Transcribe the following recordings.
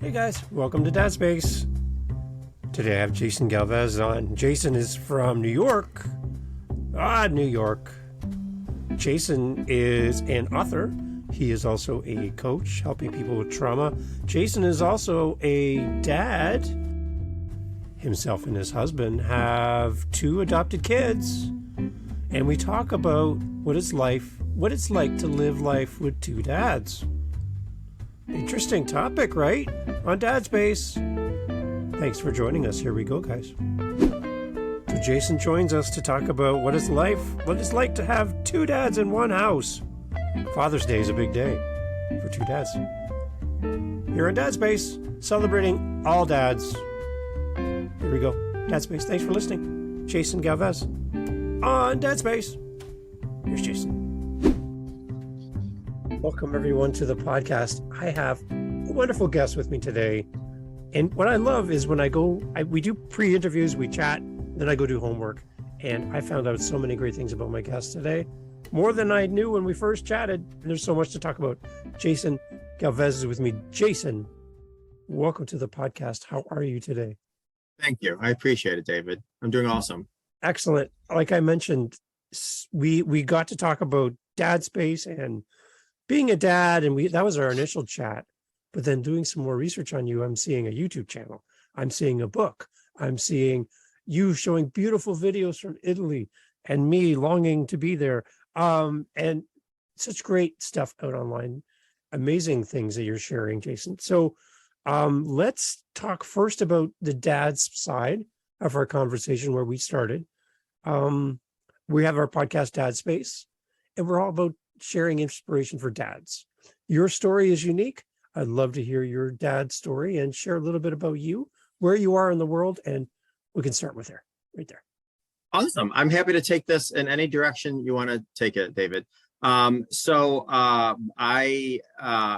Hey guys, welcome to Dad Space. Today I have Jason Galvez on. Jason is from New York. New York. Jason is an author. He is also a coach helping people with trauma. Jason is also a dad. Himself and his husband have 2 adopted kids. And we talk about what it's like to live life with 2 dads. Interesting topic, right? On Dad Space. Thanks for joining us. Here we go, guys. So Jason joins us to talk about what it's like to have 2 dads in one house. Father's Day is a big day for 2 dads. Here on Dad Space, celebrating all dads. Here we go. Dad Space. Thanks for listening. Jason Galvez on Dad Space. Here's Jason. Welcome, everyone, to the podcast. I have a wonderful guest with me today. And what I love is when we do pre-interviews, we chat, then I go do homework. And I found out so many great things about my guest today. More than I knew when we first chatted. And there's so much to talk about. Jason Galvez is with me. Jason, welcome to the podcast. How are you today? Thank you. I appreciate it, David. I'm doing awesome. Excellent. Like I mentioned, we got to talk about Dad Space and being a dad, and that was our initial chat. But then doing some more research on you, I'm seeing a YouTube channel. I'm seeing a book. I'm seeing you showing beautiful videos from Italy and me longing to be there. And such great stuff out online. Amazing things that you're sharing, Jason. So let's talk first about the dad's side of our conversation where we started. We have our podcast, Dad Space, and we're all about sharing inspiration for dads. Your story is unique. I'd love to hear your dad's story and share a little bit about you, where you are in the world, and we can start with there, right there. Awesome. I'm happy to take this in any direction you want to take it, David. I,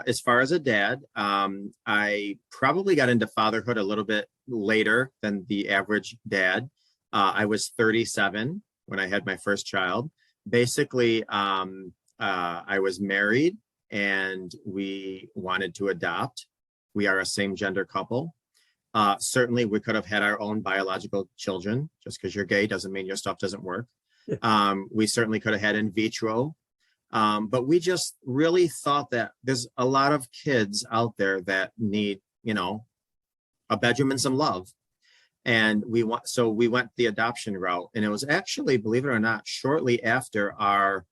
as far as a dad, I probably got into fatherhood a little bit later than the average dad. I was 37 when I had my first child. Basically, I was married and we wanted to adopt. We are a same gender couple. Certainly we could have had our own biological children. Just because you're gay doesn't mean your stuff doesn't work. We certainly could have had in vitro. But we just really thought that there's a lot of kids out there that need, a bedroom and some love. And we went the adoption route. And it was actually, believe it or not, shortly after our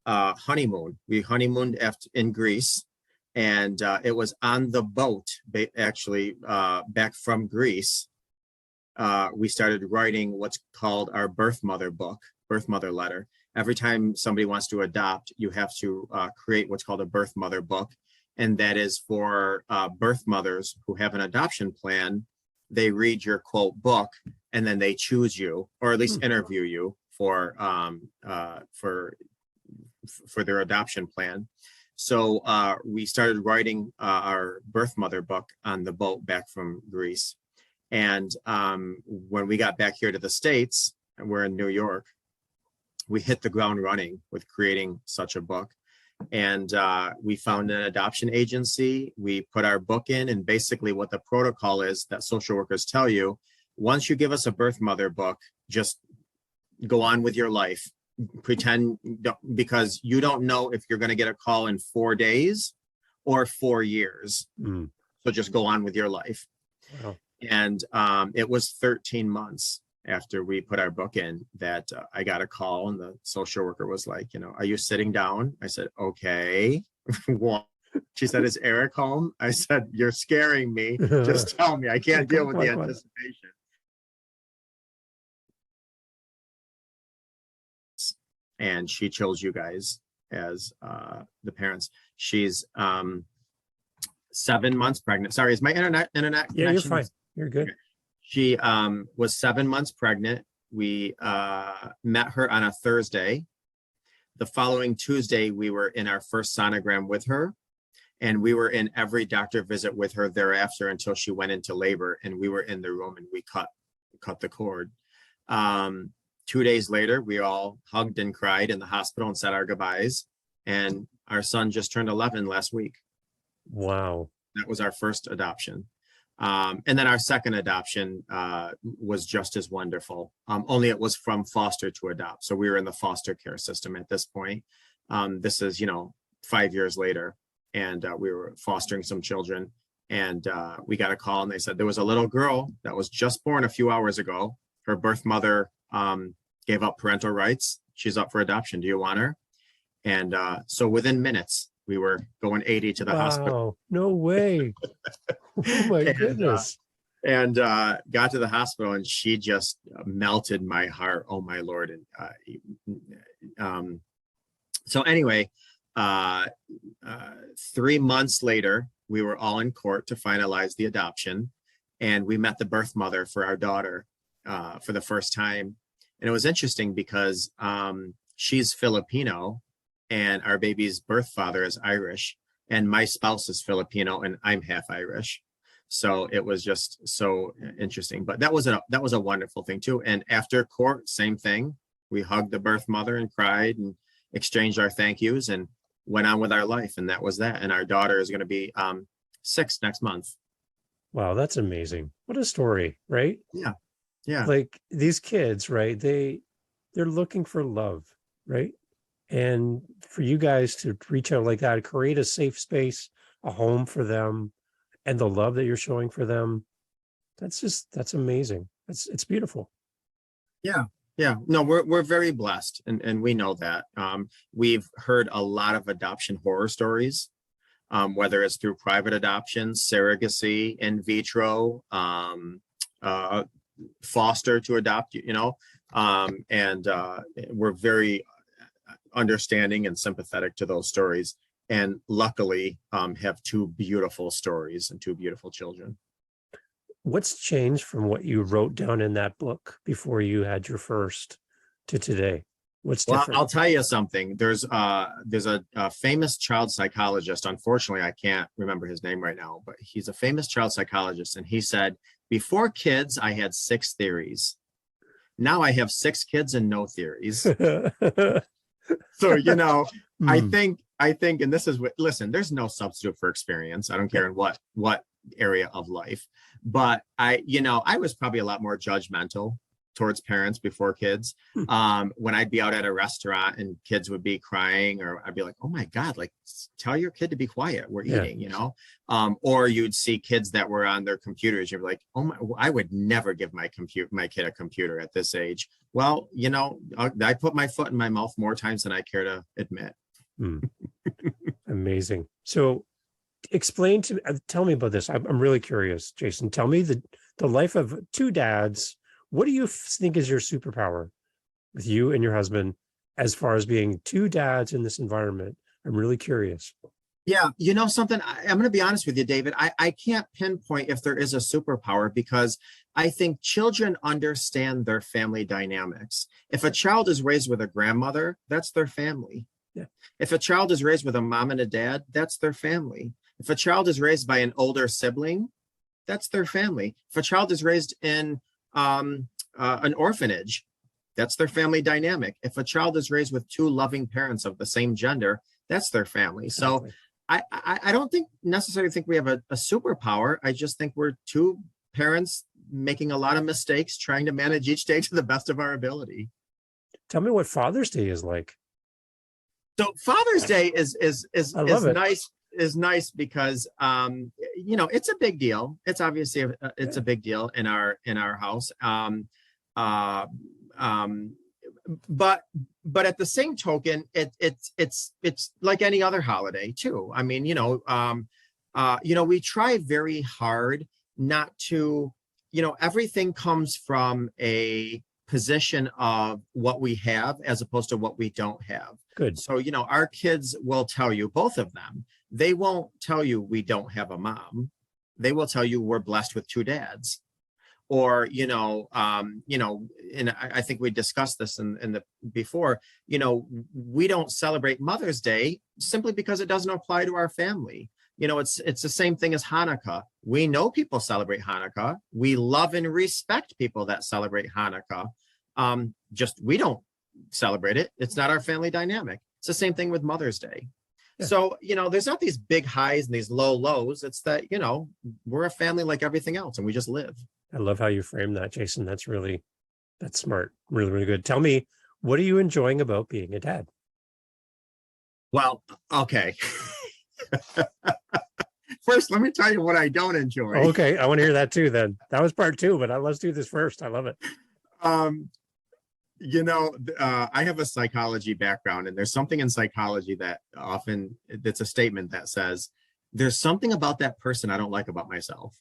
honeymoon. We honeymooned in Greece, and it was on the boat, actually, back from Greece. We started writing what's called our birth mother letter. Every time somebody wants to adopt, you have to create what's called a birth mother book. And that is for birth mothers who have an adoption plan. They read your quote book, and then they choose you, or at least interview you for their adoption plan. So we started writing our birth mother book on the boat back from Greece. And when we got back here to the States, and we're in New York, we hit the ground running with creating such a book. And we found an adoption agency. We put our book in, and basically what the protocol is that social workers tell you, once you give us a birth mother book, just go on with your life. Pretend, because you don't know if you're going to get a call in 4 days or 4 years. So just go on with your life. Wow. And it was 13 months after we put our book in that I got a call, and the social worker was like, are you sitting down? I said, okay. She said, is Eric home? I said, you're scaring me. Just tell me. I can't deal with the anticipation. And she chose you guys as the parents. She's 7 months pregnant. Sorry, is my internet Yeah, connection? you're fine. You're good. Okay. She was 7 months pregnant. We met her on a Thursday. The following Tuesday, we were in our first sonogram with her, and we were in every doctor visit with her thereafter until she went into labor, and we were in the room and we cut the cord. 2 days later, we all hugged and cried in the hospital and said our goodbyes. And our son just turned 11 last week. Wow. That was our first adoption. And then our second adoption was just as wonderful, only it was from foster to adopt. So we were in the foster care system at this point. This is, 5 years later, and we were fostering some children. And we got a call, and they said there was a little girl that was just born a few hours ago. Her birth mother gave up parental rights. She's up for adoption. Do you want her? And so within minutes, we were going 80 to the hospital. No way. Oh my goodness. And got to the hospital, and she just melted my heart. Oh my Lord. And so anyway, 3 months later, we were all in court to finalize the adoption, and we met the birth mother for our daughter for the first time. And it was interesting because she's Filipino, and our baby's birth father is Irish, and my spouse is Filipino, and I'm half Irish. So it was just so interesting. But that was a wonderful thing too. And after court, same thing. We hugged the birth mother and cried and exchanged our thank yous and went on with our life. And that was that. And our daughter is going to be 6 next month. Wow, that's amazing. What a story, right? Yeah. Yeah. Like these kids, right? They're looking for love, right? And for you guys to reach out like that, create a safe space, a home for them, and the love that you're showing for them, that's amazing. It's beautiful. Yeah. Yeah. No, we're very blessed, and we know that. We've heard a lot of adoption horror stories, whether it's through private adoption, surrogacy, in vitro, foster to adopt, and we're very understanding and sympathetic to those stories, and luckily have 2 beautiful stories and 2 beautiful children. What's changed from what you wrote down in that book before you had your first to today? What's different? Well, I'll tell you something. There's a famous child psychologist. Unfortunately, I can't remember his name right now, but he's a famous child psychologist, and he said, before kids, I had 6 theories. Now I have 6 kids and no theories. So, I think, and this is what, listen, there's no substitute for experience. I don't care in what area of life, but I was probably a lot more judgmental towards parents before kids. When I'd be out at a restaurant and kids would be crying, or I'd be like, oh my God, like tell your kid to be quiet. We're eating, or you'd see kids that were on their computers. You're like, oh my, I would never give my kid a computer at this age. Well, I put my foot in my mouth more times than I care to admit. Amazing. So tell me about this. I'm really curious, Jason. Tell me the life of 2 dads. What do you think is your superpower with you and your husband as far as being 2 dads in this environment? I'm really curious. Yeah. Something, I'm going to be honest with you, David. I can't pinpoint if there is a superpower, because I think children understand their family dynamics. If a child is raised with a grandmother, that's their family. Yeah. If a child is raised with a mom and a dad, that's their family. If a child is raised by an older sibling, that's their family. If a child is raised in an orphanage, that's their family dynamic. If a child is raised with 2 loving parents of the same gender, that's their family. Exactly. So I don't necessarily think we have a superpower. I just think we're 2 parents making a lot of mistakes, trying to manage each day to the best of our ability. Tell me what Father's Day is like. So Father's Day is nice. Is nice because it's a big deal. It's obviously a big deal in our house. But at the same token, it's like any other holiday too. I mean, we try very hard not to, everything comes from a position of what we have as opposed to what we don't have. Good. So, our kids will tell you, both of them, they won't tell you we don't have a mom. They will tell you we're blessed with 2 dads. Or, and I think we discussed this before, we don't celebrate Mother's Day simply because it doesn't apply to our family. It's the same thing as Hanukkah. We know people celebrate Hanukkah. We love and respect people that celebrate Hanukkah. Just we don't celebrate it. It's not our family dynamic. It's the same thing with Mother's Day. Yeah. So, there's not these big highs and these low lows. It's that, we're a family like everything else and we just live. I love how you frame that, Jason. That's smart. Really, really good. Tell me, what are you enjoying about being a dad? Well, okay. First, let me tell you what I don't enjoy. Okay, I want to hear that too then. That was part two, but let's do this first. I love it. I have a psychology background, and there's something in psychology that it's a statement that says, there's something about that person I don't like about myself.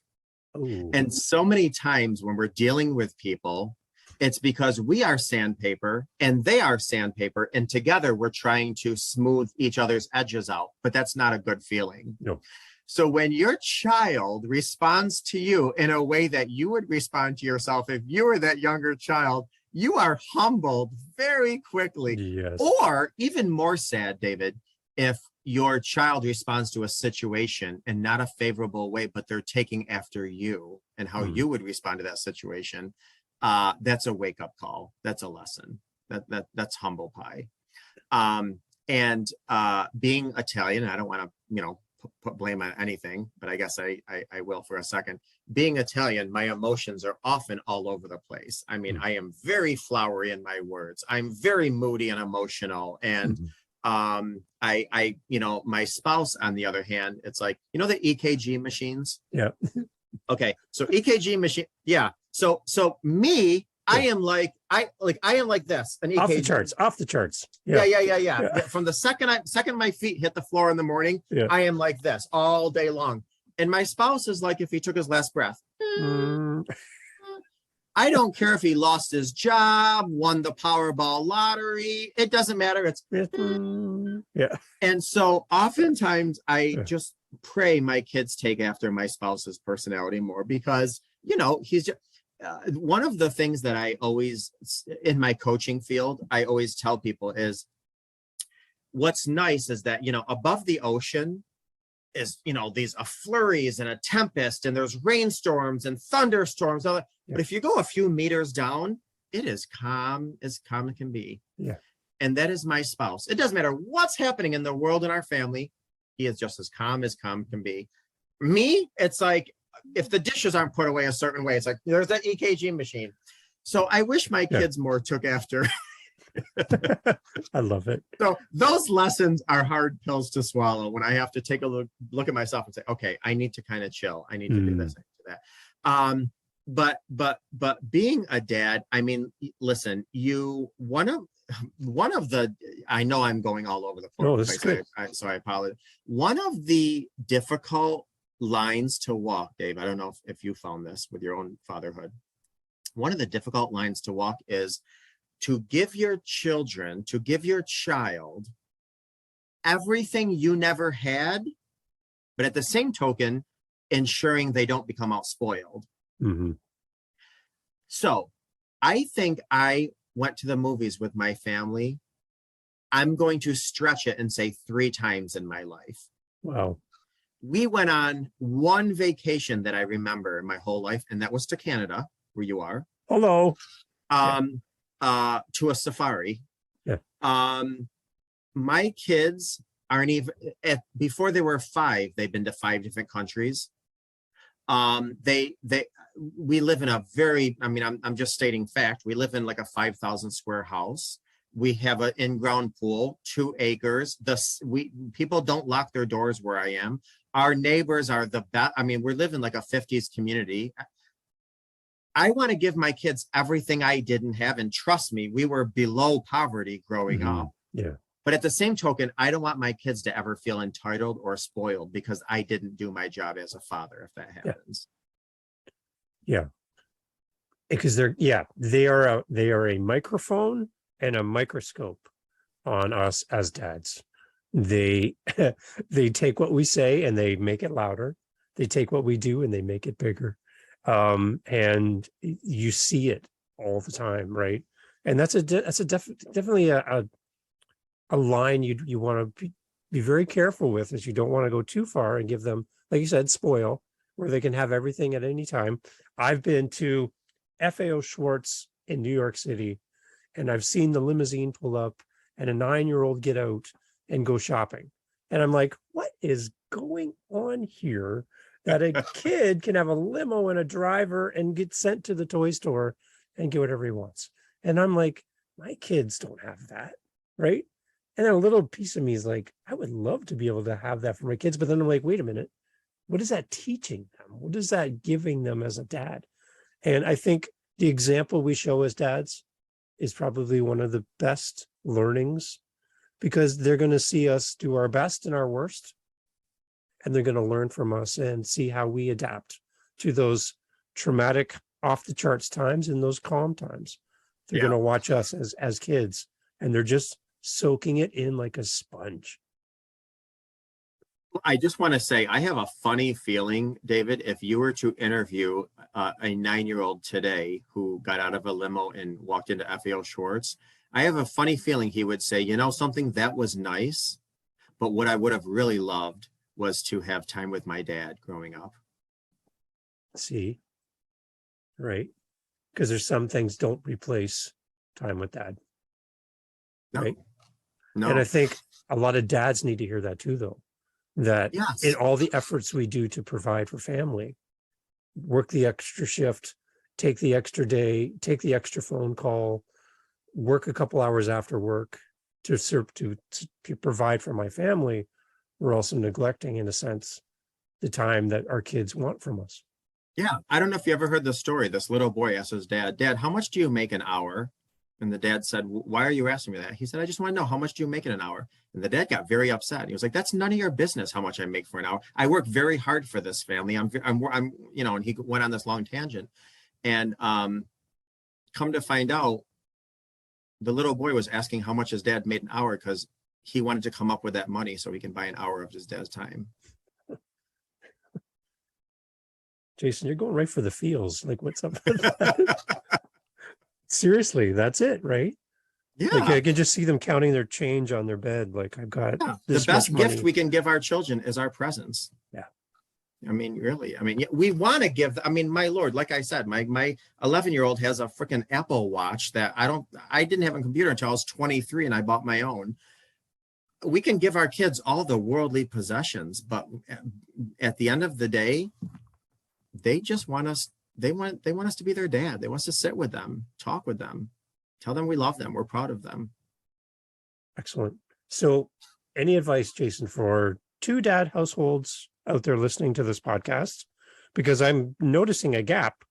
Ooh. And so many times when we're dealing with people, it's because we are sandpaper and they are sandpaper, and together we're trying to smooth each other's edges out, but that's not a good feeling. No. So when your child responds to you in a way that you would respond to yourself if you were that younger child, you are humbled very quickly. Yes. Or even more sad, David, if your child responds to a situation in not a favorable way, but they're taking after you and how you would respond to that situation. That's a wake-up call. That's a lesson. That's humble pie. And being Italian, I don't want to, put blame on anything, but I guess I will for a second. Being Italian, my emotions are often all over the place. I mean, I am very flowery in my words. I'm very moody and emotional. And my spouse, on the other hand, it's like, the EKG machines. Yeah. Okay. So EKG machine. Yeah. So me, I am like this, an EKG. Off the charts. Yeah. From the second my feet hit the floor in the morning, I am like this all day long. And my spouse is like if he took his last breath. I don't care if he lost his job, won the Powerball lottery. It doesn't matter. It's And so oftentimes I just pray my kids take after my spouse's personality more, because he's just one of the things that I always, in my coaching field, I always tell people is, what's nice is that above the ocean is these flurries and a tempest, and there's rainstorms and thunderstorms, but if you go a few meters down, it is calm as calm it can be. And that is my spouse. It doesn't matter what's happening in the world, in our family, he is just as calm can be. Me, it's like, if the dishes aren't put away a certain way, it's like there's that EKG machine. So I wish my kids more took after. I love it. So those lessons are hard pills to swallow when I have to take a look at myself and say, okay, I need to kind of chill. I need to do this, I need to do that. But being a dad, I mean, listen, one of the, I know I'm going all over the place, so I apologize. One of the difficult lines to walk, Dave, I don't know if you found this with your own fatherhood. One of the difficult lines to walk is to give your child everything you never had, but at the same token, ensuring they don't become outspoiled. So I think I went to the movies with my family. I'm going to stretch it and say 3 times in my life. Wow. We went on one vacation that I remember in my whole life, and that was to Canada, where you are. Hello. To a safari. My kids aren't even, before they were 5, they've been to 5 different countries. We live in a very, I'm just stating fact. We live in like a 5,000 square house. We have an in-ground pool, 2 acres. People don't lock their doors where I am. Our neighbors are the best. We're living like a 50s community. I want to give my kids everything I didn't have. And trust me, we were below poverty growing up. But at the same token, I don't want my kids to ever feel entitled or spoiled because I didn't do my job as a father, if that happens. Because they are a microphone and a microscope on us as dads. They take what we say and they make it louder. They take what we do and they make it bigger. And you see it all the time, right? And that's definitely a line you want to be very careful with, is you don't want to go too far and give them, like you said, spoil, where they can have everything at any time. I've been to FAO Schwartz in New York City, and I've seen the limousine pull up and a 9-year-old get out and go shopping. And I'm like, what is going on here that a kid can have a limo and a driver and get sent to the toy store and get whatever he wants? And I'm like, my kids don't have that, right? And then a little piece of me is like, I would love to be able to have that for my kids. But then I'm like, wait a minute, what is that teaching them? What is that giving them as a dad? And I think the example we show as dads is probably one of the best learnings, because they're going to see us do our best and our worst, and they're going to learn from us and see how we adapt to those traumatic, off the charts times and those calm times. They're going to watch us as kids, and they're just soaking it in like a sponge. I just want to say, I have a funny feeling, David, if you were to interview a 9-year-old today who got out of a limo and walked into FAO Schwartz, I have a funny feeling he would say, you know, something that was nice, but what I would have really loved was to have time with my dad growing up. See, right? Because there's some things don't replace time with dad. No. Right? No. And I think a lot of dads need to hear that too, though. That in all the efforts we do to provide for family, work the extra shift, take the extra day, take the extra phone call, work a couple hours after work to provide for my family, we're also neglecting, in a sense, the time that our kids want from us. Yeah. I don't know if you ever heard the story. This little boy asked his dad, Dad, how much do you make an hour? And the dad said, why are you asking me that? He said, I just want to know, how much do you make in an hour? And the dad got very upset. He was like, that's none of your business how much I make for an hour. I work very hard for this family. I'm you know, and he went on this long tangent. And come to find out, the little boy was asking how much his dad made an hour because he wanted to come up with that money so he can buy an hour of his dad's time. Jason, you're going right for the feels. Like, what's up with that? Seriously, that's it, right? Yeah. Like, I can just see them counting their change on their bed. Like, I've got this the best much money. gift we can give our children is our presence. Yeah. I mean, really, I mean, we want to give, I mean, my Lord, like I said, my 11-year-old has a freaking Apple Watch that I didn't have a computer until I was 23 and I bought my own. We can give our kids all the worldly possessions, but at the end of the day, they just want us, they want us to be their dad. They want us to sit with them, talk with them, tell them we love them, we're proud of them. Excellent. So any advice, Jason, for two dad households out there listening to this podcast? Because I'm noticing a gap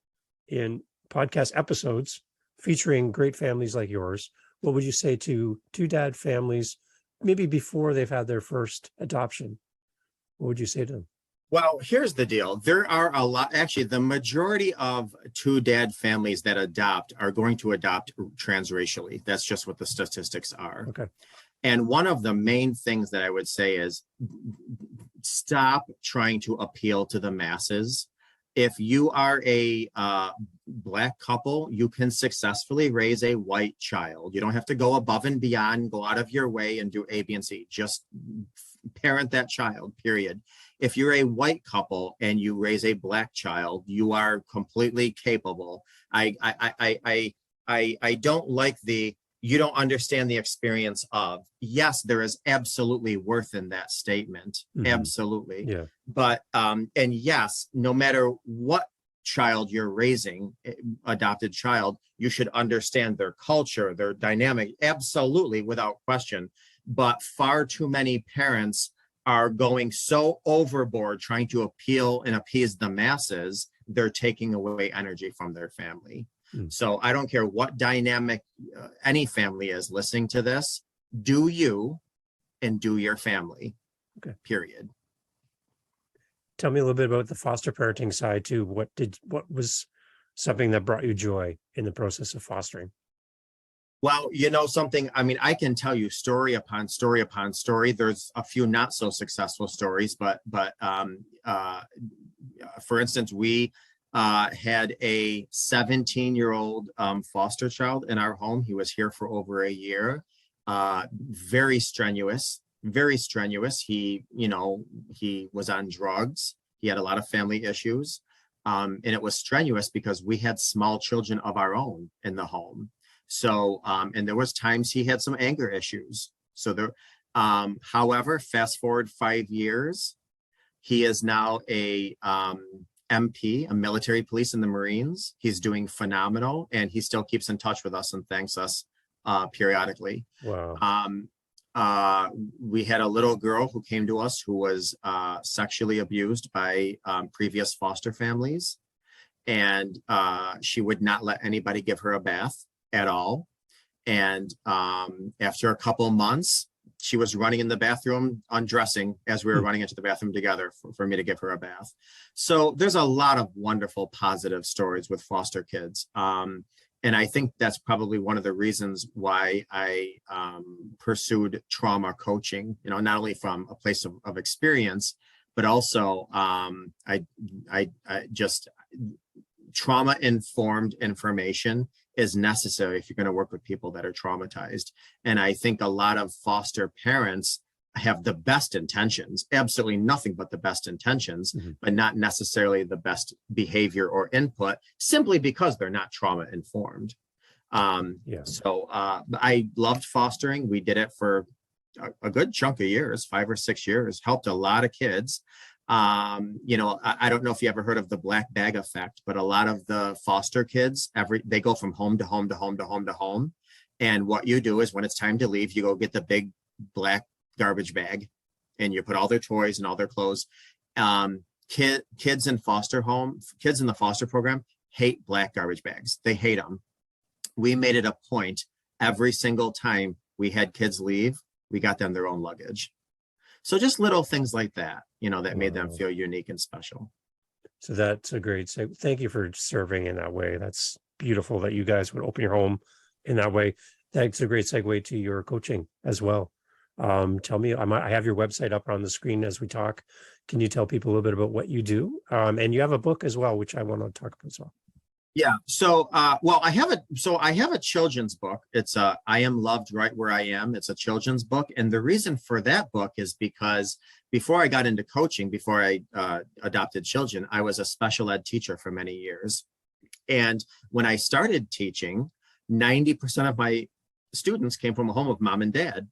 in podcast episodes featuring great families like yours. What would you say to two dad families, maybe before they've had their first adoption? What would you say to them? Well, here's the deal. There are a lot, actually, the majority of two dad families that adopt are going to adopt transracially. That's just what the statistics are. Okay. And one of the main things that I would say is stop trying to appeal to the masses. If you are a Black couple, you can successfully raise a white child. You don't have to go above and beyond, go out of your way and do A, B, and C. Just parent that child, period. If you're a white couple and you raise a Black child, you are completely capable. I don't like you don't understand the experience of. Yes, there is absolutely worth in that statement. Mm-hmm. Absolutely. Yeah. But, and yes, no matter what child you're raising, adopted child, you should understand their culture, their dynamic, absolutely, without question. But far too many parents are going so overboard trying to appeal and appease the masses, they're taking away energy from their family. So I don't care what dynamic any family is listening to this, do you and do your family. Okay. Period. Tell me a little bit about the foster parenting side too. What was something that brought you joy in the process of fostering? Well, you know something, I mean, I can tell you story upon story upon story. There's a few not so successful stories, but for instance, we had a 17-year-old foster child in our home. He was here for over a year. Very strenuous. He was on drugs. He had a lot of family issues. And it was strenuous because we had small children of our own in the home. So, and there was times he had some anger issues. So there, However, fast forward 5 years, he is now a MP, a military police in the Marines. He's doing phenomenal, and he still keeps in touch with us and thanks us periodically. Wow. We had a little girl who came to us who was sexually abused by previous foster families, and she would not let anybody give her a bath at all. And after a couple months, she was running in the bathroom, undressing as we were running into the bathroom together for me to give her a bath. So there's a lot of wonderful, positive stories with foster kids. And I think that's probably one of the reasons why I pursued trauma coaching, not only from a place of experience, but also I just trauma-informed information is necessary if you're going to work with people that are traumatized. And I think a lot of foster parents have the best intentions, absolutely nothing but the best intentions, but not necessarily the best behavior or input, simply because they're not trauma informed. So I loved fostering. We did it for a good chunk of years, 5 or 6 years, helped a lot of kids. I don't know if you ever heard of the black bag effect, but a lot of the foster kids, they go from home to home to home to home to home. And what you do is when it's time to leave, you go get the big black garbage bag and you put all their toys and all their clothes. Kids in the foster program hate black garbage bags. They hate them. We made it a point every single time we had kids leave, we got them their own luggage. So just little things like that, that made them feel unique and special. So that's a great segue. Thank you for serving in that way. That's beautiful that you guys would open your home in that way. That's a great segue to your coaching as well. Tell me, I have your website up on the screen as we talk. Can you tell people a little bit about what you do? And you have a book as well, which I want to talk about as well. Yeah. So, I have a children's book. It's I Am Loved Right Where I Am. It's a children's book. And the reason for that book is because before I got into coaching, before I adopted children, I was a special ed teacher for many years. And when I started teaching, 90% of my students came from a home of mom and dad.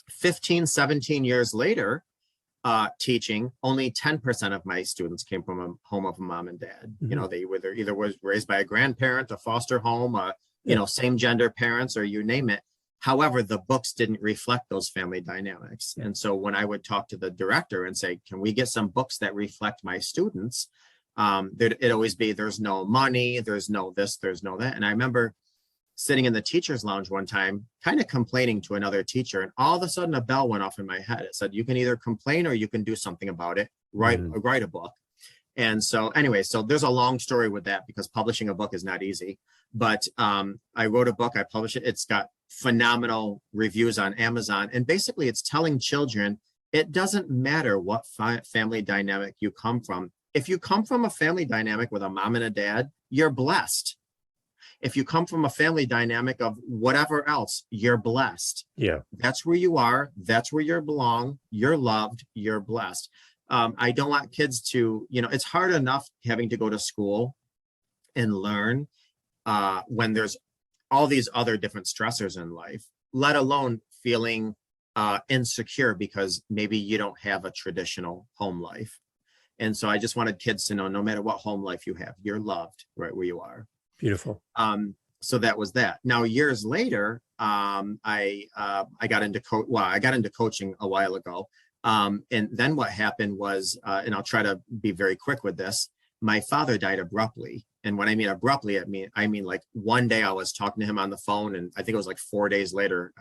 15, 17 years later, teaching, only 10% of my students came from a home of a mom and dad. They were either was raised by a grandparent, a foster home, same gender parents, or you name it. However, the books didn't reflect those family dynamics. And so when I would talk to the director and say, can we get some books that reflect my students? It'd always be, there's no money, there's no this, there's no that. And I remember sitting in the teacher's lounge one time, kind of complaining to another teacher, and all of a sudden a bell went off in my head. It said, you can either complain or you can do something about it, write a book. And so anyway, so there's a long story with that because publishing a book is not easy, but I wrote a book, I published it. It's got phenomenal reviews on Amazon. And basically it's telling children, it doesn't matter what family dynamic you come from. If you come from a family dynamic with a mom and a dad, you're blessed. If you come from a family dynamic of whatever else, you're blessed. Yeah. That's where you are. That's where you belong. You're loved. You're blessed. I don't want kids to, it's hard enough having to go to school and learn when there's all these other different stressors in life, let alone feeling insecure because maybe you don't have a traditional home life. And so I just wanted kids to know, no matter what home life you have, you're loved right where you are. Beautiful. So that was that. Now, years later, I got into coaching a while ago. And then what happened was, and I'll try to be very quick with this. My father died abruptly. And when I mean abruptly, I mean like one day I was talking to him on the phone, and I think it was like 4 days later,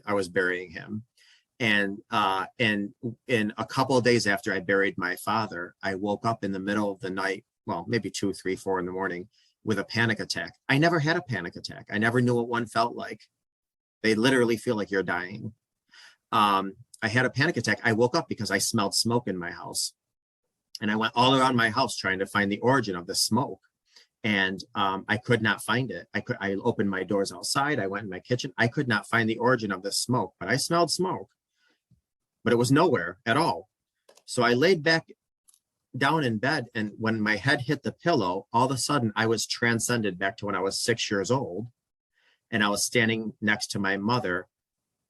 I was burying him. And in a couple of days after I buried my father, I woke up in the middle of the night, well, maybe 2, 3, 4 in the morning, with a panic attack. I never had a panic attack. I never knew what one felt like. They literally feel like you're dying. I had a panic attack. I woke up because I smelled smoke in my house. And I went all around my house trying to find the origin of the smoke. And I could not find it. I opened my doors outside. I went in my kitchen. I could not find the origin of the smoke, but I smelled smoke. But it was nowhere at all. So I laid back down in bed, and when my head hit the pillow, all of a sudden I was transcended back to when I was 6 years old, and I was standing next to my mother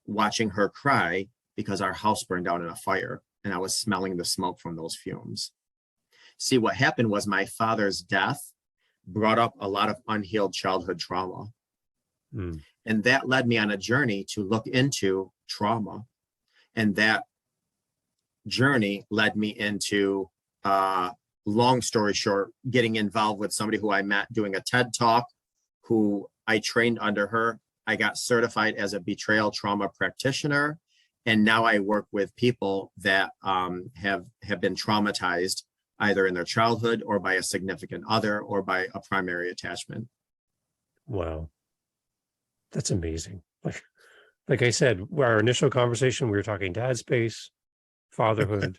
watching her cry because our house burned down in a fire and I was smelling the smoke from those fumes. See, what happened was my father's death brought up a lot of unhealed childhood trauma. Mm. And that led me on a journey to look into trauma. And that journey led me into, long story short, getting involved with somebody who I met doing a TED Talk, who I trained under her. I got certified as a betrayal trauma practitioner. And now I work with people that have been traumatized either in their childhood or by a significant other or by a primary attachment. Wow. That's amazing. Like I said, our initial conversation, we were talking dad space, fatherhood,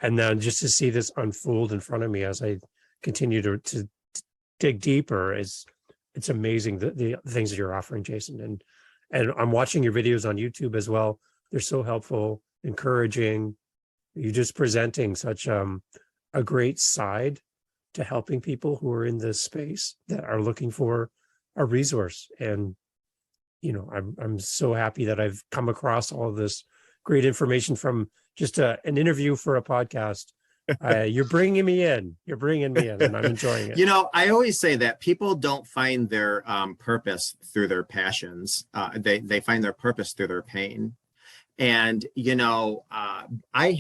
and then just to see this unfold in front of me as I continue to dig deeper it's amazing the things that you're offering, Jason. And I'm watching your videos on YouTube as well. They're so helpful, encouraging. You're just presenting such a great side to helping people who are in this space that are looking for a resource. And I'm so happy that I've come across all of this great information from just an interview for a podcast. You're bringing me in, and I'm enjoying it. I always say that people don't find their purpose through their passions. They find their purpose through their pain. And, I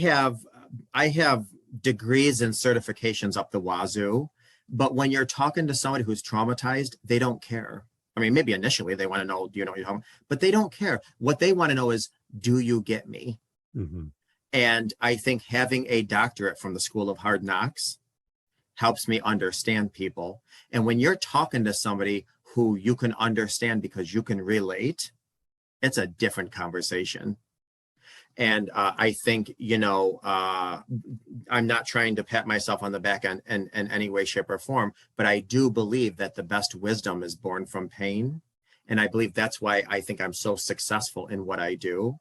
have degrees and certifications up the wazoo, but when you're talking to somebody who's traumatized, they don't care. I mean, maybe initially they want to know, do you know what you're talking about? But they don't care. What they want to know is, do you get me? Mm-hmm. And I think having a doctorate from the School of Hard Knocks helps me understand people. And when you're talking to somebody who you can understand because you can relate, it's a different conversation. And I think, I'm not trying to pat myself on the back in any way, shape, or form, but I do believe that the best wisdom is born from pain. And I believe that's why I think I'm so successful in what I do,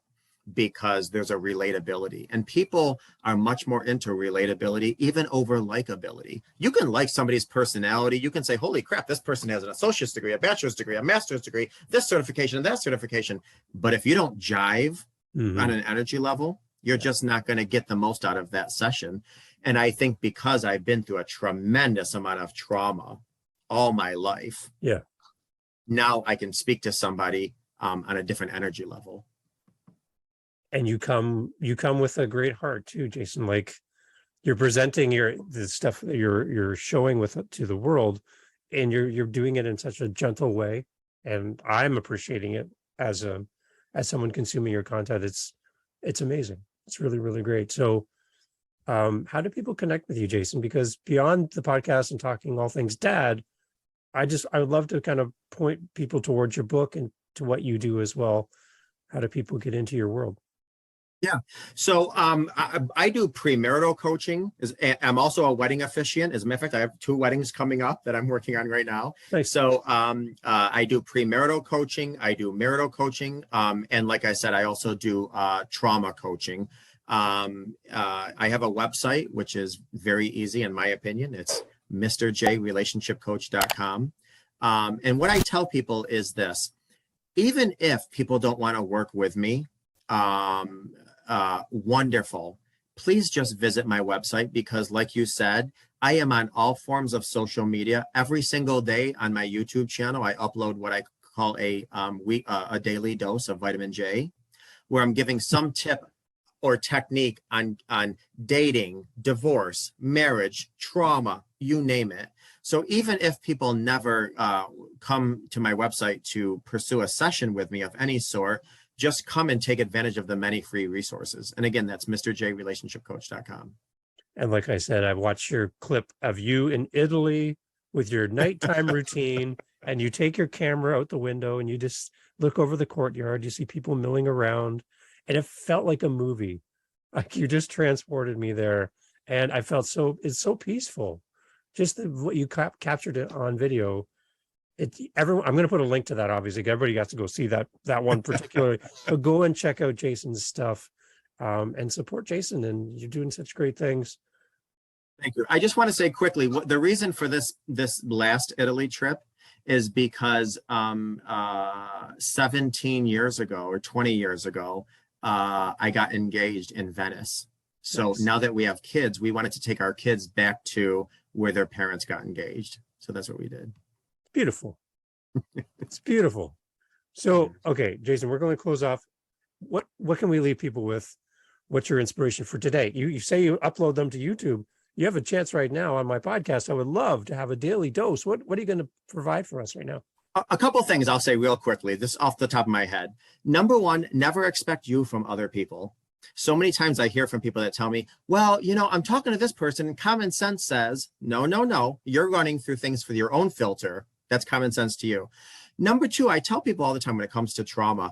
because there's a relatability. And people are much more into relatability, even over likability. You can like somebody's personality. You can say, holy crap, this person has an associate's degree, a bachelor's degree, a master's degree, this certification and that certification. But if you don't jive on an energy level, you're just not going to get the most out of that session. And I think because I've been through a tremendous amount of trauma all my life, now I can speak to somebody on a different energy level. And you come with a great heart too, Jason. Like, you're presenting the stuff that you're showing to the world, and you're doing it in such a gentle way. And I'm appreciating it as someone consuming your content. It's amazing. It's really, really great. So how do people connect with you, Jason? Because beyond the podcast and talking all things dad, I would love to kind of point people towards your book and to what you do as well. How do people get into your world? Yeah. So I do premarital coaching. I'm also a wedding officiant. As a matter of fact, I have 2 weddings coming up that I'm working on right now. Nice. So I do premarital coaching. I do marital coaching. And like I said, I also do trauma coaching. I have a website, which is very easy, in my opinion. It's mrjrelationshipcoach.com. And what I tell people is this: even if people don't want to work with me, wonderful. Please just visit my website, because like you said, I am on all forms of social media. Every single day on my YouTube channel, I upload what I call a daily dose of vitamin J, where I'm giving some tip or technique on dating, divorce, marriage, trauma, you name it. So even if people never come to my website to pursue a session with me of any sort, just come and take advantage of the many free resources. And again, that's mrjrelationshipcoach.com. And like I said, I watched your clip of you in Italy with your nighttime routine, and you take your camera out the window and you just look over the courtyard. You see people milling around, and it felt like a movie. Like, you just transported me there, and I felt it's so peaceful. Just what you captured it on video. I'm going to put a link to that. Obviously, everybody has to go see that one particularly. But go and check out Jason's stuff, and support Jason. And you're doing such great things. Thank you. I just want to say quickly, the reason for this last Italy trip is because 17 years ago or 20 years ago, I got engaged in Venice. So Nice. now that we have kids, we wanted to take our kids back to where their parents got engaged. So that's what we did. Beautiful. It's beautiful. So, okay, Jason, we're going to close off. What can we leave people with? What's your inspiration for today? You say you upload them to YouTube. You have a chance right now on my podcast. I would love to have a daily dose. What are you going to provide for us right now? A couple of things I'll say real quickly, this off the top of my head. Number one, never expect you from other people. So many times I hear from people that tell me, well, I'm talking to this person and common sense says, no, you're running through things for your own filter. That's common sense to you. Number two, I tell people all the time when it comes to trauma,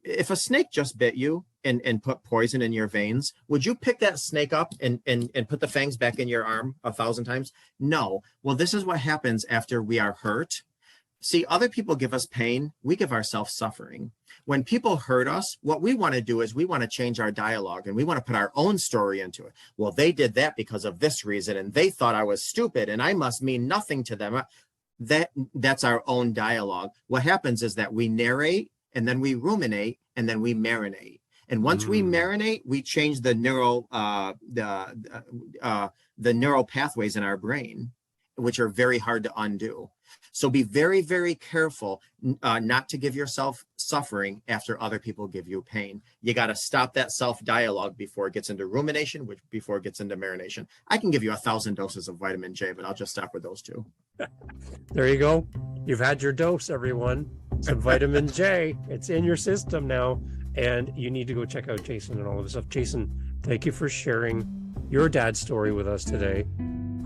if a snake just bit you and put poison in your veins, would you pick that snake up and put the fangs back in your arm 1,000 times? No. Well, this is what happens after we are hurt. See, other people give us pain. We give ourselves suffering. When people hurt us, what we want to do is we want to change our dialogue and we want to put our own story into it. Well, they did that because of this reason, and they thought I was stupid and I must mean nothing to them. That's our own dialogue. What happens is that we narrate and then we ruminate and then we marinate. And once we marinate, we change the neural pathways in our brain, which are very hard to undo. So be very, very careful not to give yourself suffering after other people give you pain. You got to stop that self-dialogue before it gets into rumination, before it gets into marination. I can give you 1,000 doses of vitamin J, but I'll just stop with those two. There you go. You've had your dose, everyone. Some vitamin J. It's in your system now. And you need to go check out Jason and all of this stuff. Jason, thank you for sharing your dad's story with us today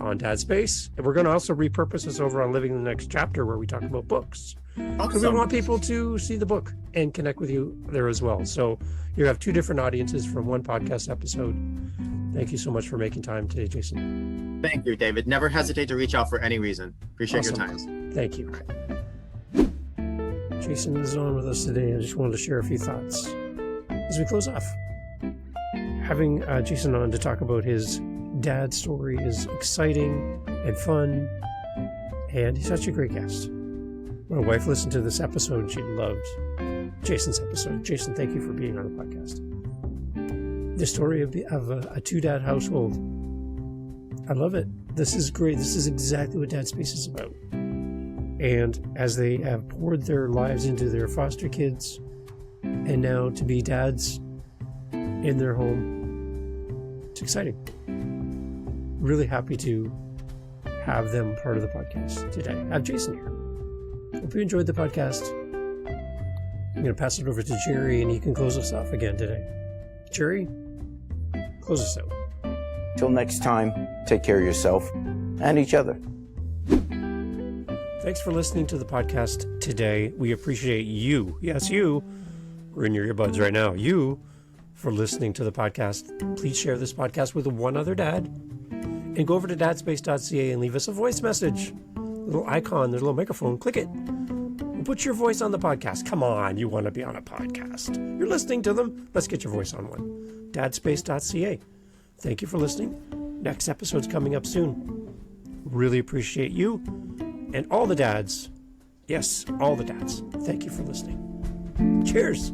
on Dad Space. And we're going to also repurpose this over on Living the Next Chapter, where we talk about books. Because we want people to see the book and connect with you there as well. So you have two different audiences from one podcast episode. Thank you so much for making time today, Jason. Thank you, David. Never hesitate to reach out for any reason. Appreciate Awesome. your time. Thank you. Jason is on with us today. I just wanted to share a few thoughts as we close off. Having Jason on to talk about his dad story is exciting and fun, and he's such a great guest. My wife listened to this episode and she loved Jason's episode. Jason, thank you for being on the podcast. The story of a two-dad household. I love it. This is great. This is exactly what Dad Space is about. And as they have poured their lives into their foster kids, and now to be dads in their home, it's exciting. Really happy to have them part of the podcast today. I have Jason here. Hope you enjoyed the podcast. I'm going to pass it over to Jerry, and he can close us off again today. Jerry, close us out. Till next time, take care of yourself and each other. Thanks for listening to the podcast today. We appreciate you. Yes, you. We're in your earbuds right now. You for listening to the podcast. Please share this podcast with one other dad. And go over to dadspace.ca and leave us a voice message. Little icon, there's a little microphone. Click it. And put your voice on the podcast. Come on, you want to be on a podcast. You're listening to them. Let's get your voice on one. Dadspace.ca. Thank you for listening. Next episode's coming up soon. Really appreciate you. And all the dads, yes, all the dads, thank you for listening. Cheers.